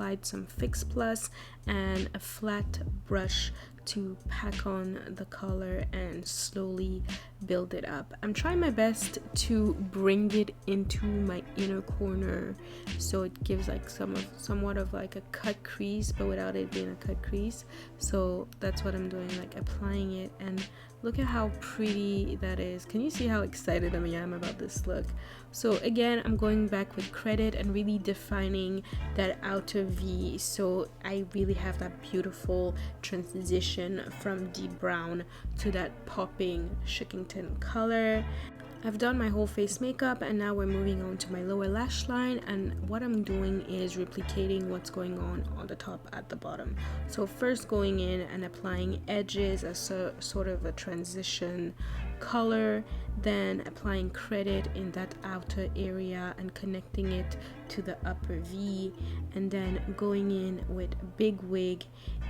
applied some Fix Plus and a flat brush to pack on the color and slowly build it up. I'm trying my best to bring it into my inner corner so it gives like somewhat of like a cut crease, but without it being a cut crease. So that's what I'm doing, like applying it, and look at how pretty that is. Can you see how excited I am about this look? So again, I'm going back with credit and really defining that outer V, so I really have that beautiful transition from deep brown to that popping Shookington color. I've done my whole face makeup, and now we're moving on to my lower lash line, and what I'm doing is replicating what's going on the top at the bottom. So first going in and applying edges as a sort of a transition color, then applying credit in that outer area and connecting it to the upper V, and then going in with a big wig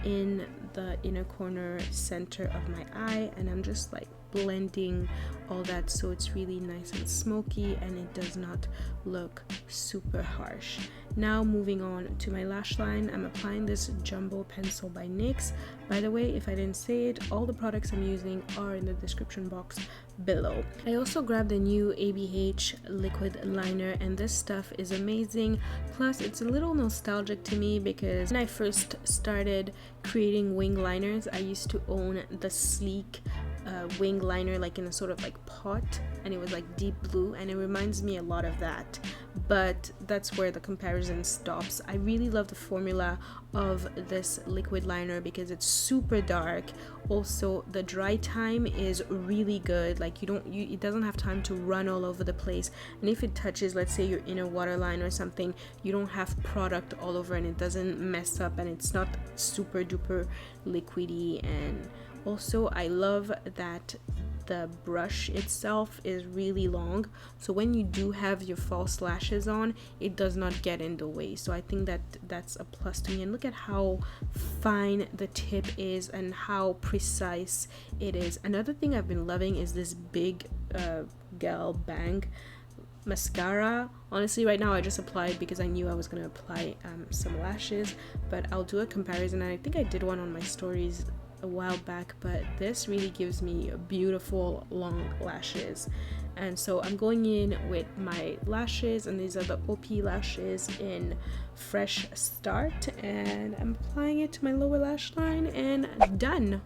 in the inner corner center of my eye, and I'm just like blending all that so it's really nice and smoky and it does not look super harsh. Now moving on to my lash line, I'm applying this Jumbo pencil by NYX. By the way, if I didn't say it, all the products I'm using are in the description box below. I also grabbed the new ABH liquid liner, and this stuff is amazing. Plus it's a little nostalgic to me because when I first started creating wing liners, I used to own the Sleek wing liner like in a sort of like pot, and it was like deep blue, and it reminds me a lot of that, but that's where the comparison stops. I really love the formula of this liquid liner because it's super dark. Also the dry time is really good, like it doesn't have time to run all over the place, and if it touches, let's say your inner waterline or something, you don't have product all over and it doesn't mess up, and it's not super duper liquidy. And also I love that the brush itself is really long, so when you do have your false lashes on, it does not get in the way. So I think that that's a plus to me. And look at how fine the tip is and how precise it is. Another thing I've been loving is this Big Gal Bang mascara. Honestly, right now I just applied because I knew I was going to apply some lashes, but I'll do a comparison, and I think I did one on my stories a while back, but this really gives me beautiful long lashes. And so I'm going in with my lashes, and these are the OP lashes in Fresh Start, and I'm applying it to my lower lash line, and done.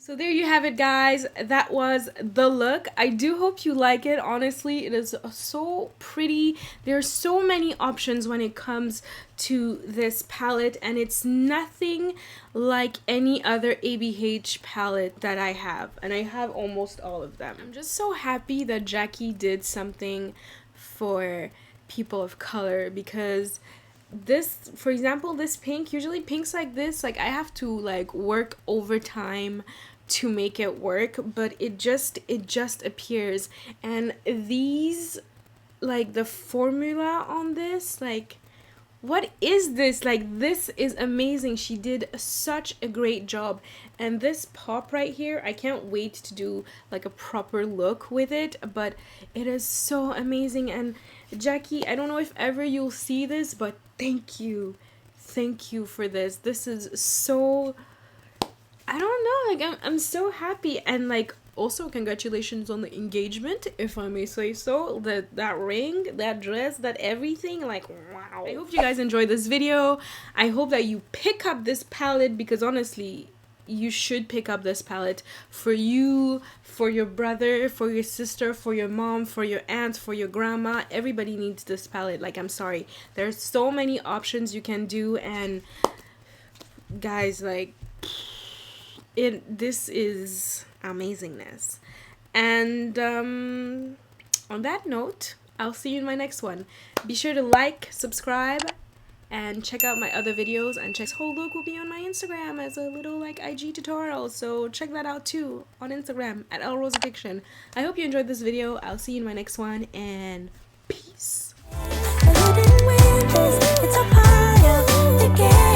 So there you have it, guys. That was the look. I do hope you like it. Honestly, it is so pretty. There are so many options when it comes to this palette, and it's nothing like any other ABH palette that I have, and I have almost all of them. I'm just so happy that Jackie did something for people of color, because this, for example, this pink, usually pinks like this, like I have to like work overtime to make it work, but it just appears. And these, like the formula on this, like what is this? Like, this is amazing. She did such a great job. And this pop right here, I can't wait to do like a proper look with it, but it is so amazing. And Jackie, I don't know if ever you'll see this, but thank you for this. This is so, I don't know, like I'm so happy. And like, also congratulations on the engagement, if I may say so. That ring, that dress, that everything, like wow. I hope you guys enjoyed this video. I hope that you pick up this palette, because honestly, you should pick up this palette for you, for your brother, for your sister, for your mom, for your aunt, for your grandma. Everybody needs this palette. Like, I'm sorry, there's so many options you can do, and guys, like, this is amazingness. And on that note, I'll see you in my next one. Be sure to like, subscribe, and check out my other videos, and check this whole look will be on my Instagram as a little like IG tutorial, so check that out too on Instagram at LRoseAddiction. I hope you enjoyed this video. I'll see you in my next one, and peace. It's a part of the game.